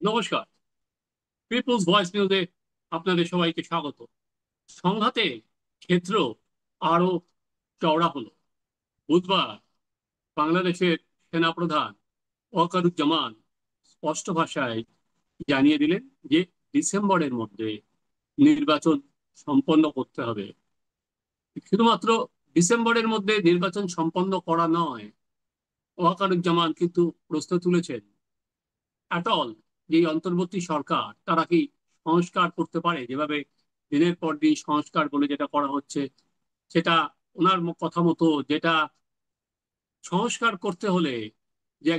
নমস্কার। People's voice নিউজে আপনাদের সবাইকে স্বাগত। সংঘাতে ক্ষেত্র আরো চওড়া হলো। বুধবার বাংলাদেশের সেনাপ্রধান ওয়াকারুজ্জামান স্পষ্ট ভাষায় জানিয়ে দিলেন যে ডিসেম্বরের মধ্যে নির্বাচন সম্পন্ন করতে হবে। শুধুমাত্র ডিসেম্বরের মধ্যে নির্বাচন সম্পন্ন করা নয়, ওয়াকারুজ্জামান কিন্তু প্রশ্ন তুলেছেন, অ্যাট অল যে অন্তর্বর্তী সরকার তারা কি সংস্কার করতে পারে, যেভাবে দিনের পর দিন সংস্কার বলে যেটা করা হচ্ছে, সেটা ওনার কথা মতো যেটা সংস্কার করতে হলে যে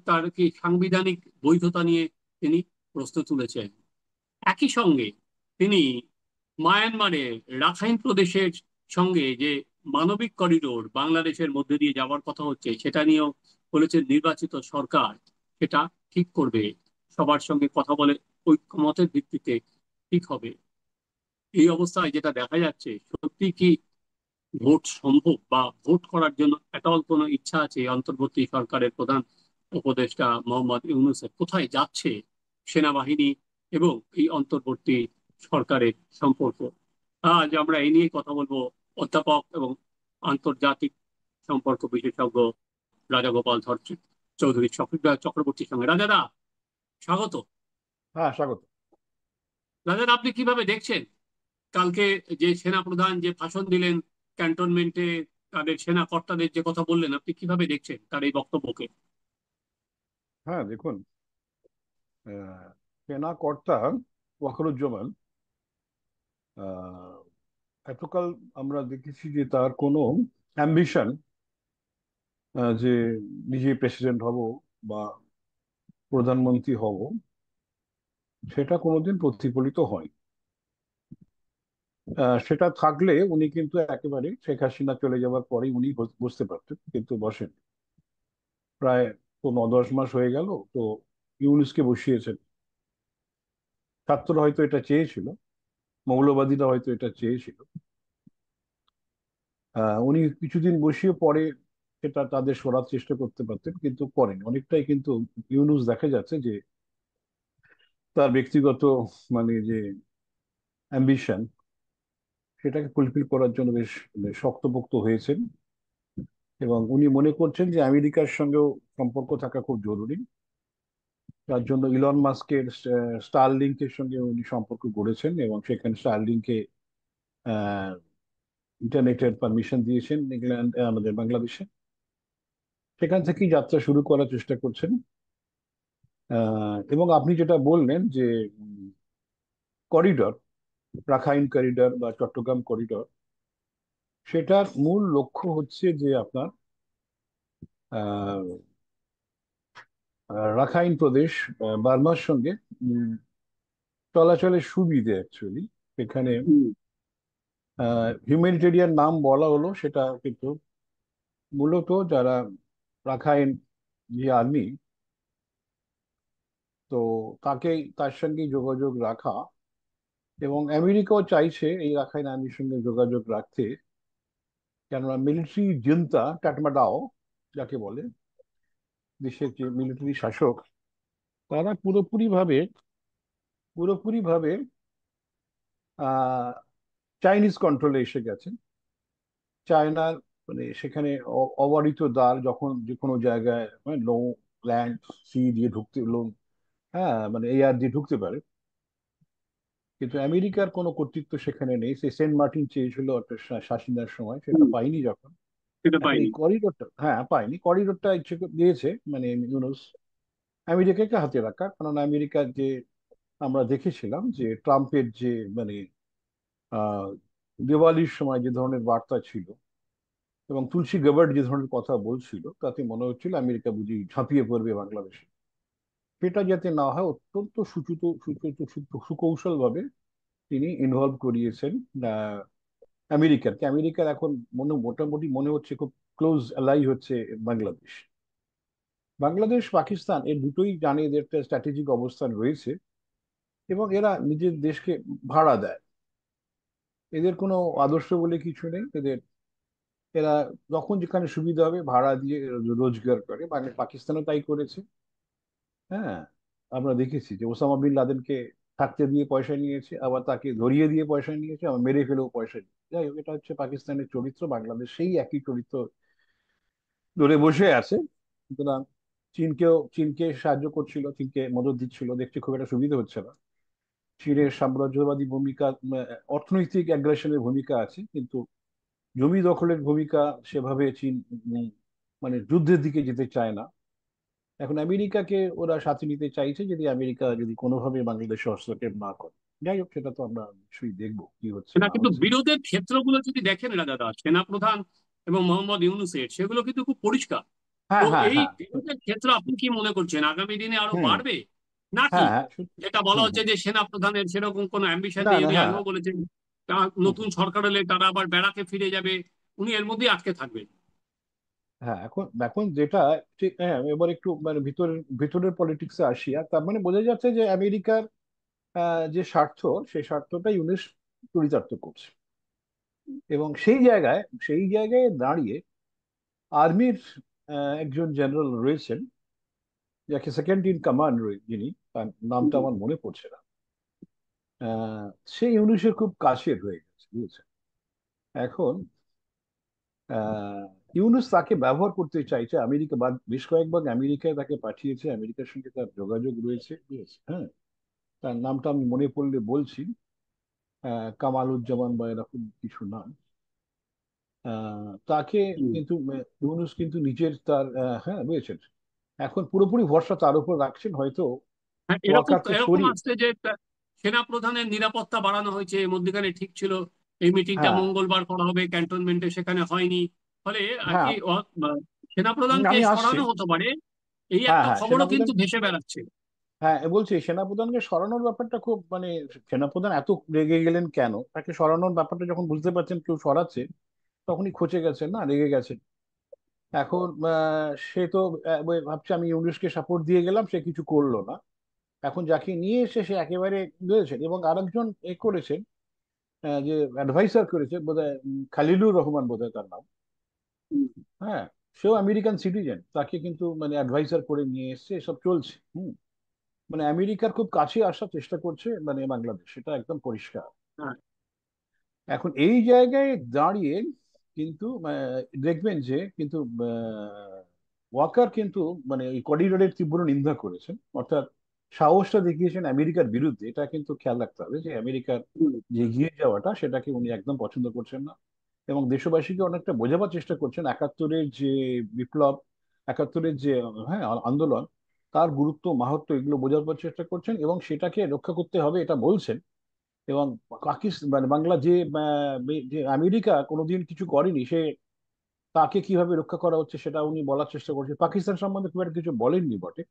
তার কি সাংবিধানিক বৈধতা নিয়ে তিনি প্রশ্ন তুলেছেন। একই সঙ্গে তিনি মায়ানমারের রাখাইন প্রদেশের সঙ্গে যে মানবিক করিডোর বাংলাদেশের মধ্যে দিয়ে যাওয়ার কথা হচ্ছে সেটা নিয়েও বলেছেন নির্বাচিত সরকার সেটা ঠিক করবে, সবার সঙ্গে কথা বলে ঐক্যমতের ভিত্তিতে ঠিক হবে। এই অবস্থায় যেটা দেখা যাচ্ছে, সত্যি কি ভোট সম্ভব, বা ভোট করার জন্য এটাও কোনো ইচ্ছা আছে এই অন্তর্বর্তী সরকারের প্রধান উপদেষ্টা মোহাম্মদ ইউনূসের? কোথায় যাচ্ছে সেনাবাহিনী এবং এই অন্তর্বর্তী সরকারের সম্পর্ক? আজ আমরা এই নিয়ে কথা বলবো অধ্যাপক এবং আন্তর্জাতিক সম্পর্ক বিশেষজ্ঞ রাজাগোপাল চৌধুরী চক্রবর্তীর সঙ্গে। রাজাদা, স্বাগত। হ্যাঁ, স্বাগত। রাজাদা, আপনি কিভাবে দেখছেন কালকে যে সেনাপ্রধান যে ভাষণ দিলেন ক্যান্টনমেন্টে, তাদের সেনা কর্তাদের যে কথা বললেন, আপনি কিভাবে দেখছেন তার এই বক্তব্যকে? হ্যাঁ, দেখুন, আহ, সেনা কর্তা ওয়াকারুজ্জামান আহ, এতকাল আমরা দেখেছি যে তার কোনো অ্যাম্বিশন যে নিজে প্রেসিডেন্ট হব বা প্রধানমন্ত্রী হব, সেটা কোনোদিন প্রতিফলিত হয়। সেটা থাকলে উনি কিন্তু একেবারে শেখ হাসিনা চলে যাওয়ার পরেই উনি বসতে পারতেন, কিন্তু বসেন। প্রায় তো 9-10 মাস হয়ে গেল, তো ইউনূসকে বসিয়েছেন। ছাত্ররা হয়তো এটা চেয়েছিল, মৌলবাদীরা হয়তো এটা চেয়েছিল। উনি কিছুদিন বসিয়ে পরে সেটা তাদের সরার চেষ্টা করতে পারতেন, কিন্তু করেন অনেকটাই। কিন্তু ইউনূস দেখা যাচ্ছে যে তার ব্যক্তিগত যে অ্যাম্বিশন, সেটাকে ফুলফিল করার জন্য বেশ শক্তপোক্ত হয়েছেন। এবং উনি মনে করছেন যে আমেরিকার সঙ্গেও সম্পর্ক থাকা খুব জরুরি। তার জন্য ইলন মাস্কের স্টারলিংকের সঙ্গে উনি সম্পর্ক গড়েছেন এবং সেখানে স্টারলিংকে ইন্টারনেটের পারমিশন দিয়েছেন ইংল্যান্ড, আমাদের বাংলাদেশে। সেখান থেকেই যাত্রা শুরু করার চেষ্টা করছেন। এবং আপনি যেটা বললেন যে করিডর, রাখাইন করিডর বা চট্টগ্রাম করিডর, সেটার মূল লক্ষ্য হচ্ছে যে আপনার আহ, রাখাইন প্রদেশ বার্মার সঙ্গে উম, চলাচলের সুবিধে অ্যাকচুয়ালি সেখানে হিউম্যানিটেরিয়ান নাম বলা হলো, সেটা কিন্তু মূলত যারা রাখাইন যে আর্মি, তো তার সঙ্গে যোগাযোগ রাখা। এবং আমেরিকাও চাইছে এই রাখাইন আর্মির সঙ্গে যোগাযোগ রাখতে, কেননা মিলিটারি জুনতা কাঠমান্ডাও যাকে বলে, দেশের যে মিলিটারি শাসক, তারা পুরোপুরি ভাবে আহ চাইনিজ কন্ট্রোলে এসে গেছেন। চায়নার সেখানে অবারিত দ্বার, যখন যে কোনো জায়গায় নৌ, ল্যান্ড, সি দিয়ে ঢুকতে হ্যাঁ, এয়ার দিয়ে ঢুকতে পারে। কিন্তু আমেরিকার কোনো কর্তৃত্ব সেখানে নেই। সে সেন্ট মার্টিন চেয়েছিল একটা শাসিনার সময়, সেটা পাইনি যখন। সেটা এখন এই পাইনি। করিডোরটা, হ্যাঁ, পাইনি। করিডোরটা ইচ্ছে দিয়েছে ইউনুস আমেরিকাকে হাতে রাখা, কারণ আমেরিকার যে আমরা দেখেছিলাম যে ট্রাম্পের যে মানে আহ দিওয়ালির সময় যে ধরনের বার্তা ছিল এবং তুলসী গেবার্ড যে ধরনের কথা বলছিল, তাতে মনে হচ্ছিল আমেরিকা বুঝি ঝাঁপিয়ে পড়বে বাংলাদেশে। সেটা যাতে না হয় অত্যন্ত সুকৌশল ভাবে তিনি ইনভলভ করিয়েছেন আহ আমেরিকাকে। আমেরিকার এখন মোটামুটি মনে হচ্ছে খুব ক্লোজ অ্যালাই হচ্ছে বাংলাদেশ। বাংলাদেশ পাকিস্তান এর দুটোই জানে এদের একটা স্ট্র্যাটেজিক অবস্থান রয়েছে, এবং এরা নিজের দেশকে ভাড়া দেয়। এদের কোনো আদর্শ বলে কিছু নেই এদের। এরা যখন যেখানে সুবিধা হবে ভাড়া দিয়ে রোজগার করে, মানে পাকিস্তানও তাই করেছে। হ্যাঁ, আমরা দেখেছি যে ওসামা বিন লাদেনকে থাকতে দিয়ে পয়সা নিয়েছে, আবার তাকে ধরিয়ে দিয়ে পয়সা নিয়েছে, আবার মেরে ফেলেও পয়সা নিয়েছে। যাই হোক, এটা হচ্ছে পাকিস্তানের চরিত্র, বাংলাদেশ সেই একই চরিত্র ধরে বসে আছে। সুতরাং চীনকে সাহায্য করছিল, চীনকে মদদ দিচ্ছিল, দেখতে খুব একটা সুবিধা হচ্ছে না। চীনের সাম্রাজ্যবাদী ভূমিকা, অর্থনৈতিক অ্যাগ্রেশনের ভূমিকা আছে, কিন্তু জমি দখলের ভূমিকা সেভাবে চীন মানে যুদ্ধের দিকে যেতে চায় না। এখন আমেরিকাকে ওরা সাথে নিতে চাইছে, যদি আমেরিকা যদি কোনোভাবে বাংলাদেশে হস্তক্ষেপ না করে। যাই হোক, সেটা তো আমরা নিশ্চয়ই দেখবো কি হচ্ছে না, না কিন্তু হচ্ছে। বিরোধের ক্ষেত্রগুলো যদি দেখেন না দাদা, সেনাপ্রধান এবং মোহাম্মদ ইউনূসের, সেগুলো কিন্তু খুব পরিষ্কার। তো হ্যাঁ, হ্যাঁ, এই হ্যাঁ। বিরোধের ক্ষেত্র আপনি কি মনে করছেন আগামী দিনে আরো হুম। বাড়বে, নাকি হ্যাঁ, হ্যাঁ, যেটা বলা হুম, হচ্ছে হুম। যে সেনাপ্রধানের সেরকম কোনো অ্যাম্বিশন না, নেই, না, উনি হ্যাঁ। আগেও বলেছেন হুম, নতুন হুম। সরকার হলে তারা আবার ব্যারাকে ফিরে যাবে, উনি এর মধ্যেই আটকে থাকবেন? হ্যাঁ, এখন এখন যেটা ঠিক, হ্যাঁ, এবার একটু মানে ভিতরের পলিটিক্সে আসি। আর তার মানে বোঝা যাচ্ছে যে আমেরিকার যে স্বার্থ, সেই স্বার্থটা ইউনুস চরিতার্থ করছে। এবং সেই জায়গায় দাঁড়িয়ে আর্মির একজন জেনারেল রয়েছেন, যাকে সেকেন্ড ইন কমান্ড, যিনি, তার নামটা আমার মনে পড়ছে না। আহ, সে ইউনুসের খুব কাছের হয়ে গেছে, বুঝেছেন। এখন আহ, ইউনুস তাকে ব্যবহার করতে চাইছে, আমেরিকা বা বেশ কয়েকবার আমেরিকায় তাকে পাঠিয়েছে, আমেরিকার সঙ্গে তার যোগাযোগ রয়েছে, বুঝেছে, হ্যাঁ। তার নামটা আমি মনে পড়লে বলছি। কামালুজ্জামান বা এরকম কিছু নাম। তাকে হুম। কিন্তু ইউনুস কিন্তু নিজের তার হ্যাঁ, বুঝেছেন। এখন পুরোপুরি ভরসা তার উপর রাখছেন হয়তো। হ্যাঁ, এরকম ওয়াকারকে এরকম সরিয়ে। আসছে যে সেনা প্রধানের নিরাপত্তা বাড়ানো হয়েছে, এর মধ্যখানে ঠিক ছিল এই মিটিংটা হ্যাঁ, মঙ্গলবার করা হবে ক্যান্টনমেন্টে, সেখানে হয়নি। ফলে আর হ্যাঁ। কি সেনা প্রধানকে আমি আসছি। সরানো হতে পারে, এই হ্যাঁ, একটা হ্যাঁ, খবরও সেনাপ্রধান। কিন্তু ভেসে বেড়াচ্ছে। হ্যাঁ, বলছি সেনাপ্রধানকে সরানোর ব্যাপারটা খুব মানে, সেনাপ্রধান এত রেগে গেলেন কেন? তাকে সরানোর ব্যাপারটা যখন বুঝতে পারছেন কেউ সরাচ্ছে, তখনই খচে গেছেন, না রেগে গেছেন। এখন সে তো ওই ভাবছে আমি ইউনুসকে সাপোর্ট দিয়ে গেলাম, সে কিছু করলো না। এখন যাকে নিয়ে এসে সে একেবারে দিয়েছেন, এবং আরেকজন করেছেন, যে অ্যাডভাইসার করেছে বোধহয়, খালিলুর রহমান বোধহয় তার নাম। হ্যাঁ, সেও আমেরিকান সিটিজেন, তাকে কিন্তু মানে অ্যাডভাইসার করে নিয়ে এসছে, এসব চলছে। মানে আমেরিকার খুব কাছে আসার চেষ্টা করছে মানে বাংলাদেশ, সেটা একদম পরিষ্কার। হ্যাঁ। এখন এই জায়গায় দাঁড়িয়ে কিন্তু দেখবেন যে কিন্তু ওয়াকার কিন্তু মানে এই করিডোরের তীব্র নিন্দা করেছেন, অর্থাৎ সাহসটা দেখিয়েছেন আমেরিকার বিরুদ্ধে। এটা কিন্তু খেয়াল রাখতে হবে যে আমেরিকার হুম। যে এগিয়ে যাওয়াটা, সেটাকে উনি একদম পছন্দ করছেন না। এবং দেশবাসীকে অনেকটা বোঝাবার চেষ্টা করছেন একাত্তরের যে বিপ্লব, একাত্তরের যে হ্যাঁ আন্দোলন, তার গুরুত্ব মাহাত্ম্য এগুলো বোঝাবার চেষ্টা করছেন, এবং সেটাকে রক্ষা করতে হবে এটা বলছেন। এবং পাকিস্তান মানে বাংলা যে আমেরিকা কোনোদিন কিছু করেনি, সে তাকে কিভাবে রক্ষা করা হচ্ছে সেটা উনি বলার চেষ্টা করছেন। পাকিস্তান সম্বন্ধে খুব একটা কিছু বলেননি বটে,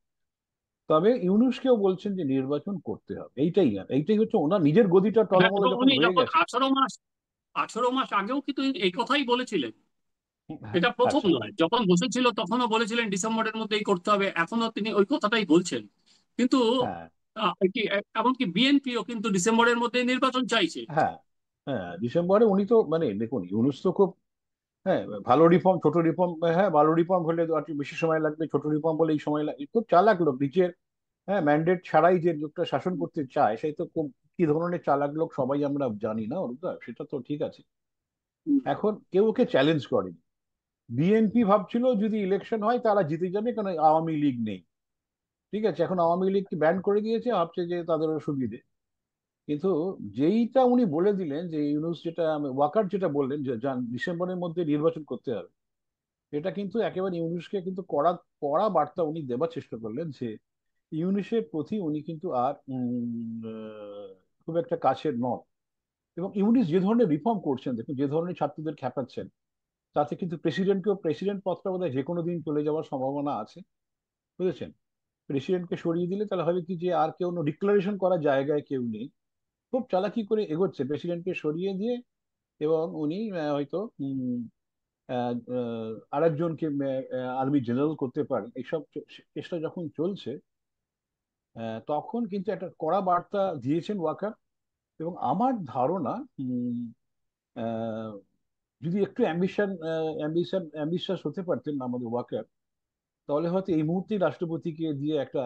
তবে ইউনুসকেও বলছেন যে নির্বাচন করতে হবে। এইটাই হচ্ছে ওনার নিজের গদিটা হ্যাঁ, টলমলে এবং যখন উনি হয়ে যখন গেছে। 18 মাস আগেও কিন্তু এই কথাই বলেছিলেন। হ্যাঁ, এটা প্রথম আচ্ছা। নয়, যখন বসেছিল তখনও বলেছিলেন ডিসেম্বরের মধ্যেই করতে হবে, এখনো তিনি ওই কথাটাই বলছেন। কিন্তু হ্যাঁ, এমনকি বিএনপিও কিন্তু ডিসেম্বরের মধ্যে নির্বাচন চাইছে। হ্যাঁ, হ্যাঁ, ডিসেম্বরে উনি তো মানে দেখুন, ইউনুস তো খুব, হ্যাঁ, ভালো রিফর্ম, ছোট রিফর্ম, হ্যাঁ, ভালো রিফর্ম হলে তো আর একটু বেশি সময় লাগবে, ছোট রিফর্ম বলে এই সময় লাগে। খুব চালাক লোক, নিজের হ্যাঁ ম্যান্ডেট ছাড়াই যে লোকটা শাসন করতে চায়, সেই তো কি ধরনের চালাক লোক সবাই আমরা জানি না অরূপদা, সেটা তো ঠিক আছে। এখন কেউ ওকে চ্যালেঞ্জ করেনি। বিএনপি ভাবছিল যদি ইলেকশন হয় তারা জিতে যাবে, কারণ আওয়ামী লীগ নেই। ঠিক আছে, এখন আওয়ামী লীগকে ব্যান করে দিয়েছে, ভাবছে যে তাদেরও সুবিধে। কিন্তু যেইটা উনি বলে দিলেন যে ইউনুস যেটা ওয়াকার যেটা বললেন যে ডিসেম্বরের মধ্যে নির্বাচন করতে হবে, এটা কিন্তু একেবারে ইউনুসকে কিন্তু কড়া কড়া বার্তা উনি দেবার চেষ্টা করলেন যে ইউনুসের প্রতি উনি কিন্তু আর খুব একটা কাছের নন। এবং ইউনুস যে ধরনের রিফর্ম করছেন, দেখুন যে ধরনের ছাত্রদের খ্যাপাচ্ছেন, তাতে কিন্তু প্রেসিডেন্ট পদটা বোধহয় যে কোনো দিন চলে যাওয়ার সম্ভাবনা আছে, বুঝেছেন। প্রেসিডেন্টকে সরিয়ে দিলে তাহলে হবে কি, যে আর কেউ ডিক্লারেশন করার জায়গায় কেউ নেই। খুব চালাকি করে এগোচ্ছে প্রেসিডেন্টকে সরিয়ে দিয়ে। এবং উনি হয়তো আরেকজনকে আর্মি জেনারেল করতে পারেন, এইসব চেষ্টা যখন চলছে, তখন কিন্তু একটা কড়া বার্তা দিয়েছেন ওয়াকার। এবং আমার ধারণা আহ, যদি একটু অ্যাম্বিশাস হতে পারতেন আমাদের ওয়াকার, তাহলে হয়তো এই মুহূর্তে রাষ্ট্রপতিকে দিয়ে একটা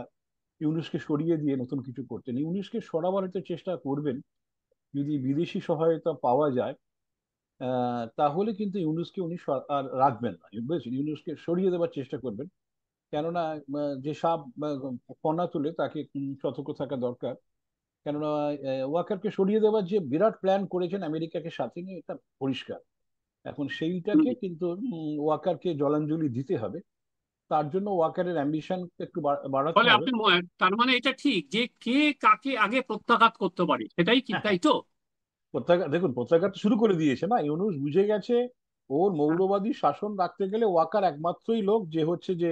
ইউনূসকে সরিয়ে দিয়ে নতুন কিছু করতেন। ইউনূসকে সরাবার হয়তো চেষ্টা করবেন যদি বিদেশি সহায়তা পাওয়া যায়। তাহলে কিন্তু ইউনূসকে উনি আর রাখবেন না, বুঝেছেন, ইউনূসকে সরিয়ে দেওয়ার চেষ্টা করবেন। কেননা যে সাপ ফনা তুলে তাকে সতর্ক থাকা দরকার। কেননা ওয়াকারকে সরিয়ে দেওয়ার যে বিরাট প্ল্যান করেছেন আমেরিকাকে সাথে নিয়ে, এটা পরিষ্কার। এখন সেইটাকে হুম। কিন্তু ওয়াকারকে জলাঞ্জলি দিতে হবে। তার জন্য ওয়াকারের অ্যাম্বিশন একটু বাড়াতে ফলে হবে। আপনি তার মানে এটা ঠিক যে কে কাকে আগে প্রত্যাঘাত করতে পারে, সেটাই কি, হ্যাঁ, তাই হ্যাঁ, তো? প্রত্যাঘাত দেখুন, প্রত্যাঘাত শুরু করে দিয়েছে না ইউনূস, বুঝে গেছে ওর হ্যাঁ, মৌলবাদী শাসন রাখতে গেলে ওয়াকার একমাত্রই লোক যে হচ্ছে যে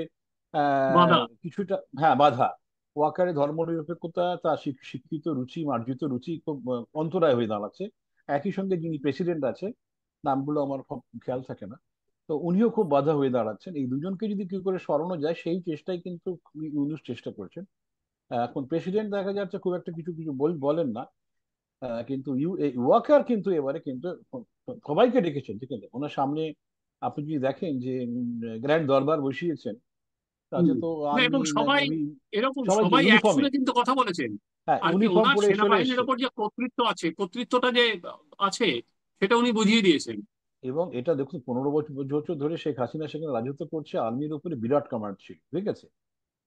বাধা। কিছুটা, হ্যাঁ, বাধা। ওয়াকারের ধর্মনিরপেক্ষতা, তার শিক্ষিত রুচি, মার্জিত রুচি খুব অন্তরায় হয়ে দাঁড়াচ্ছে। একই সঙ্গে যিনি প্রেসিডেন্ট আছে, নামগুলো আমার খুব খেয়াল থাকে না, তো উনিও খুব বাধা হয়ে দাঁড়াচ্ছেন। এই দুজনকে যদি কি করে সরানো যায় সেই চেষ্টাই কিন্তু ইউনূস চেষ্টা করছেন। এখন প্রেসিডেন্ট দেখা যাচ্ছে খুব একটা কিছু কিছু বলেন না। কিন্তু এই ওয়াকার কিন্তু এবারে কিন্তু সবাইকে ডেকেছেন, ঠিক আছে, ওনার সামনে আপনি যদি দেখেন যে গ্র্যান্ড দরবার বসিয়েছেন, তাতে হুম। তো না, আর্মি, এবং সবাই নেভি, এরকম সবাইকে সবাই এক ইউনিফর্মে, সুরে কিন্তু কথা বলেছেন। হ্যাঁ, আর কি, ইউনিফর্ম ওনার পরে চলে সেনাবাহিনীর এসছে। ওপর যে কর্তৃত্ব আছে, কর্তৃত্বটা যে আছে, সেটা উনি বুঝিয়ে দিয়েছেন। এবং এটা দেখুন, 15 বছর ধরে শেখ হাসিনা সেখানে রাজত্ব করছে, আর্মির উপরে বিরাট কমান্ড ছিল, ঠিক আছে।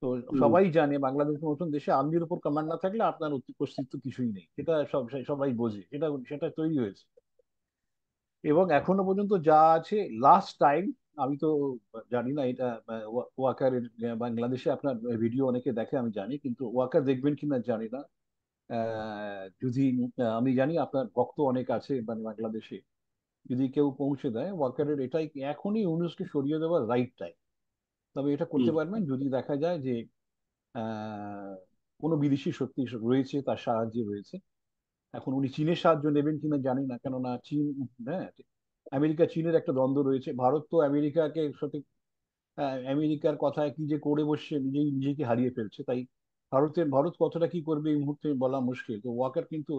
তো হুম। সবাই জানে বাংলাদেশের মতন দেশে আর্মির উপর কমান্ড না থাকলে আপনার অস্তিত্ব কিছুই নেই, এটা সবাই বোঝে, এটা সেটা তৈরি হয়েছে। এবং এখনো পর্যন্ত যা আছে, লাস্ট টাইম, আমি তো জানি না এটা ওয়াকারের বাংলাদেশে আপনার ভিডিও অনেকে দেখে আমি জানি, কিন্তু ওয়াকার দেখবেন কিনা জানি না। যদি আমি জানি আপনার ভক্ত অনেক আছে মানে বাংলাদেশে, যদি কেউ পৌঁছে দেয় ওয়াকারের, এটাই এখনই ইউনূসকে সরিয়ে দেওয়ার রাইট টাইম। তবে এটা করতে হুম। পারবেন যদি দেখা যায় যে কোনো বিদেশি সত্যি রয়েছে, তার সাহায্যে রয়েছে। এখন উনি চীনের সাহায্য নেবেন কিনা জানি না, কেননা চীন, হ্যাঁ, আমেরিকা চীনের একটা দ্বন্দ্ব রয়েছে। ভারত তো আমেরিকাকে সঠিক, আমেরিকার কথায় কি যে করে বসছে, নিজেই নিজেকে হারিয়ে ফেলছে। তাই ভারত কতটা কি করবে এই মুহূর্তে বলা মুশকিল। তো ওয়াকার কিন্তু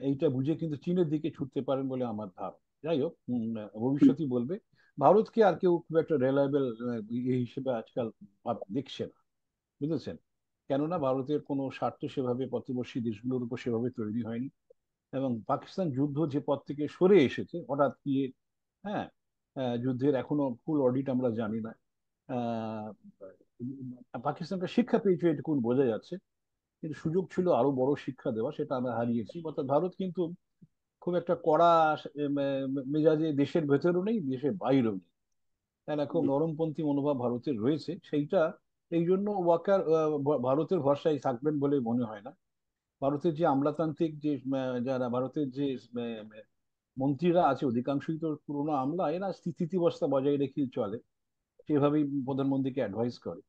এইটা বুঝে কিন্তু চীনের দিকে ছুটতে পারেন বলে আমার ধারণা। যাই হোক, হুম। ভবিষ্যৎই বলবে। ভারতকে আর কেউ খুব একটা রিলায়েবল এই হিসেবে আজকাল দেখছে না, বুঝেছেন। কেননা ভারতের কোনো স্বার্থ সেভাবে প্রতিবেশী দেশগুলোর উপর সেভাবে তৈরি হয়নি। এবং পাকিস্তান যুদ্ধ যে পথ থেকে সরে এসেছে হঠাৎ গিয়ে, হ্যাঁ, যুদ্ধের এখনো ফুল অডিট আমরা জানি না। আহ, পাকিস্তানকে শিক্ষা পেয়েছে এটুকু বোঝা যাচ্ছে, কিন্তু সুযোগ ছিল আরো বড় শিক্ষা দেওয়া, সেটা আমরা হারিয়েছি। অর্থাৎ ভারত কিন্তু খুব একটা কড়া মেজাজে দেশের ভেতরেও নেই, দেশের বাইরেও নেই। তাই না, খুব হুম। নরমপন্থী মনোভাব ভারতের রয়েছে সেইটা। এই জন্য ওয়াকার ভারতের ভরসায় থাকবেন বলে মনে হয় না। ভারতের যে আমলাতান্ত্রিক যে যারা ভারতের যে মন্ত্রীরা আছে, অধিকাংশই তো পুরোনো আমলা, এরা স্থিতিবস্থা বজায় রেখেই চলে, সেভাবেই প্রধানমন্ত্রীকে অ্যাডভাইস করে।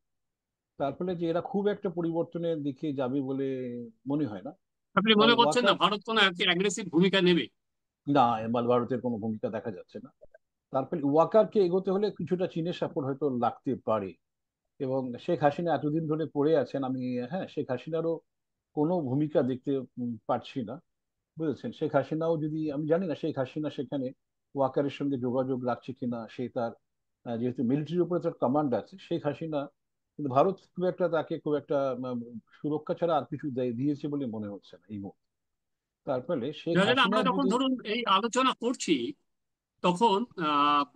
তার ফলে যে এরা খুব একটা পরিবর্তনের দিকে যাবে বলে মনে হয় না। আপনি তাই মনে করছেন না ওয়াকার, ভারত কোনো অ্যাগ্রেসিভ ভূমিকা নেবে? না, এবার ভারতের কোনো ভূমিকা দেখা যাচ্ছে না। তার ফলে ওয়াকারকে এগোতে হলে কিছুটা চীনের সাপোর্ট হয়তো লাগতে পারে। এবং শেখ হাসিনা এতদিন ধরে পড়ে আছেন, আমি, হ্যাঁ, শেখ হাসিনারও কোনো ভূমিকা দেখতে পাচ্ছি না, বুঝেছেন। শেখ হাসিনাও যদি, আমি জানি না শেখ হাসিনা সেখানে ওয়াকারের সঙ্গে যোগাযোগ রাখছে কিনা, সে তার যেহেতু মিলিটারির উপরে তার কমান্ড আছে শেখ হাসিনা, কিন্তু ভারত খুব একটা তাকে খুব একটা সুরক্ষা ছাড়া আর কিছু দিয়েছে বলে মনে হচ্ছে না এই মুহূর্তে। তার ফলে শেখ যারা আমরা হাসিনার যখন যদি, ধরুন এই আলোচনা করছি, তখন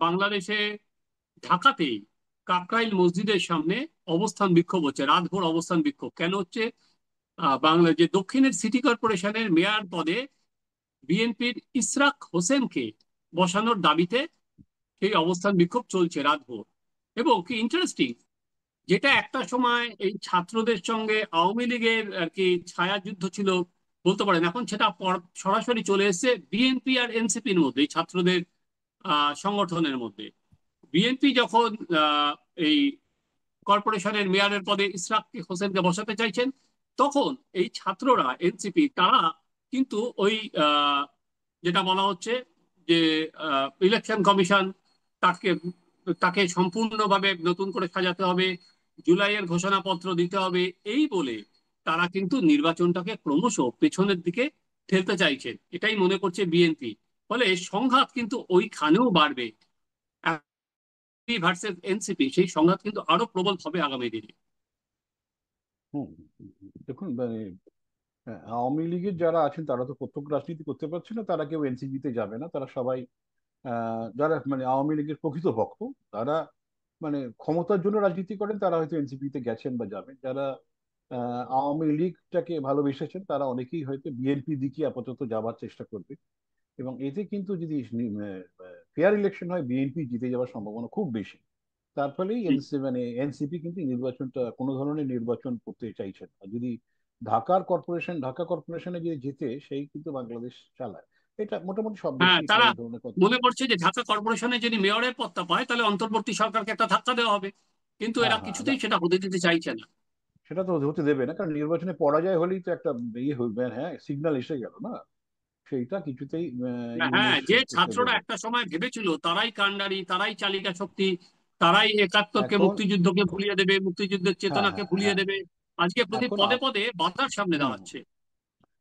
বাংলাদেশে ঢাকাতেই কাকরাইল মসজিদের সামনে অবস্থান বিক্ষোভ হচ্ছে, রাতভর অবস্থান বিক্ষোভ কেন হচ্ছে? বাংলা যে দক্ষিণের সিটি কর্পোরেশনের মেয়র পদে বিএনপির ইশরাক হোসেনকে বসানোর দাবিতে সেই অবস্থান বিক্ষোভ চলছে রাতভর। এবং কি ইন্টারেস্টিং, যেটা একটা সময় এই ছাত্রদের সঙ্গে আওয়ামী লীগের আর কি ছায়া যুদ্ধ ছিল বলতে পারেন, এখন সেটা সরাসরি চলে এসেছে বিএনপি আর এনসিপির মধ্যে, এই ছাত্রদের সংগঠনের মধ্যে। বিএনপি যখন আহ, এই কর্পোরেশনের মেয়রের পদে ইশরাক হোসেনকে বসাতে চাইছেন, তখন এই ছাত্ররা এনসিপি তারা কিন্তু ওই আহ, যেটা বলা হচ্ছে যে ইলেকশন কমিশন তাকে তাকে সম্পূর্ণভাবে নতুন করে সাজাতে হবে, জুলাইয়ের ঘোষণাপত্র দিতে হবে, এই বলে তারা কিন্তু নির্বাচনটাকে ক্রমশ পেছনের দিকে ঠেলতে চাইছেন, এটাই মনে করছে বিএনপি। ফলে সংঘাত কিন্তু ওইখানেও বাড়বে, ভার্সেস এনসিপি, সেই সংঘাত কিন্তু আরো প্রবল হবে আগামী দিনে। হুম, দেখুন মানে আওয়ামী লীগের যারা আছেন তারা তো প্রত্যক্ষ রাজনীতি করতে পারছে না, তারা কেউ এনসিপিতে যাবে না, তারা সবাই যারা মানে আওয়ামী লীগের প্রকৃত ভক্ত, তারা মানে ক্ষমতার জন্য রাজনীতি করেন, তারা হয়তো এনসিপিতে গেছেন বা যাবেন। যারা আওয়ামী লীগটাকে ভালোবেসেছেন তারা অনেকেই হয়তো বিএনপি দিকে আপাতত যাবার চেষ্টা করবে। এবং এতে কিন্তু যদি ফেয়ার ইলেকশন হয়, বিএনপি জিতে যাওয়ার সম্ভাবনা খুব বেশি। তার ফলেই মানে এনসিপি কিন্তু নির্বাচনটা, কোনো ধরনের নির্বাচন করতে চাইছে না। আর যদি ঢাকা কর্পোরেশনে যদি জিতে, সেই কিন্তু বাংলাদেশ চালায়। এটা মোটামুটি সব হ্যাঁ, দেশই তারা প্রায় এই ধরনের কথা। মনে করছে যে ঢাকা কর্পোরেশনে যদি মেয়রের পদটা পায় তাহলে অন্তর্বর্তী সরকারকে একটা ধাক্কা দেওয়া হবে, কিন্তু হ্যাঁ, এরা হ্যাঁ, কিছুতেই সেটা হতে দিতে চাইছে না। সেটা তো হতে দেবে না, কারণ নির্বাচনে পরাজয় হলেই তো একটা ইয়ে হইবে, হ্যাঁ, সিগন্যাল এসে গেল না, সেইটা কিছুতেই হ্যাঁ, ইউনূস যে করতে ছাত্ররা দেবে না। একটা সময় ভেবেছিল তারাই কাণ্ডারি, তারাই চালিকা শক্তি, তারাই একাত্তরকে, এখন মুক্তিযুদ্ধকে ভুলিয়ে দেবে, মুক্তিযুদ্ধের হ্যাঁ, চেতনাকে হ্যাঁ, ভুলিয়ে হ্যাঁ, দেবে, আজকে প্রতি এখন পদে পদে বাধার সামনে হুম, দাঁড়াচ্ছে।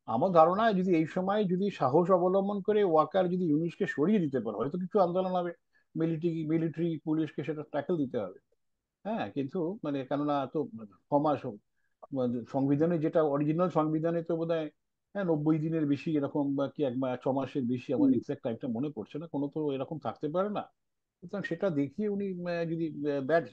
আমার ধারণা যদি এই সময় যদি সাহস অবলম্বন করে ওয়াকার যদি ইউনূসকে সরিয়ে দিতে পারে, হয়তো কিছু আন্দোলন হবে, মিলিটারি পুলিশকে সেটা ট্যাকেল দিতে হবে। হ্যাঁ, কিন্তু মানে কেননা তো সমাজ মানে সংবিধানে যেটা অরিজিনাল সংবিধানে তো বোধহয় হ্যাঁ 90 দিনের বেশি এরকম, বা কি 6 মাসের বেশি, আমার হুম। এক্সাক্ট টাইমটা মনে পড়ছে না, কোনো তো এরকম থাকতে পারে না। সুতরাং সেটা দেখিয়ে উনি যদি ব্যাট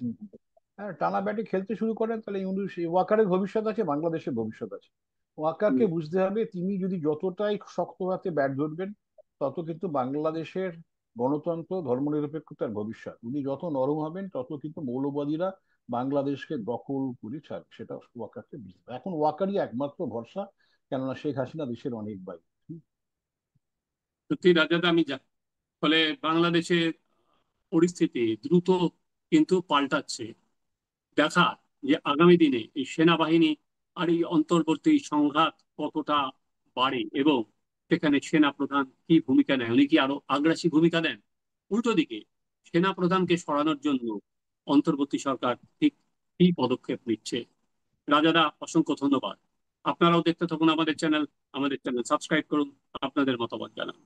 টানা ব্যাটে খেলতে শুরু করেন, তাহলে ইউনূস, ওয়াকারের ভবিষ্যৎ আছে, বাংলাদেশের ভবিষ্যৎ আছে। ওয়াকারকে হুম। বুঝতে হবে তিনি যদি যতটাই শক্ত হাতে ব্যাট ধরবেন, তত কিন্তু বাংলাদেশের গণতন্ত্র, ধর্মনিরপেক্ষতার ভবিষ্যৎ। উনি যত নরম হবেন, তত কিন্তু মৌলবাদীরা বাংলাদেশকে দখল করে ছাড়বে, সেটা ওয়াকারকে বুঝতে হবে। এখন ওয়াকারই একমাত্র ভরসা, কেননা শেখ হাসিনা দেশের অনেক বাইরে। সত্যি রাজাদা, ফলে বাংলাদেশের পরিস্থিতি দ্রুত কিন্তু পাল্টাচ্ছে। দেখা যে আগামী দিনে এই সেনাবাহিনী আর এই অন্তর্বর্তী সংঘাত কতটা বাড়ে, এবং সেখানে সেনা প্রধান কি ভূমিকা নেয়, উনি কি আরো আগ্রাসী ভূমিকা নেন, উল্টো দিকে সেনা প্রধানকে সরানোর জন্য অন্তর্বর্তী সরকার ঠিক কি পদক্ষেপ নিচ্ছে। রাজাদা, অসংখ্য ধন্যবাদ। আপনারাও দেখতে থাকুন আমাদের চ্যানেল, আমাদের চ্যানেল সাবস্ক্রাইব করুন, আপনাদের মতামত জানান।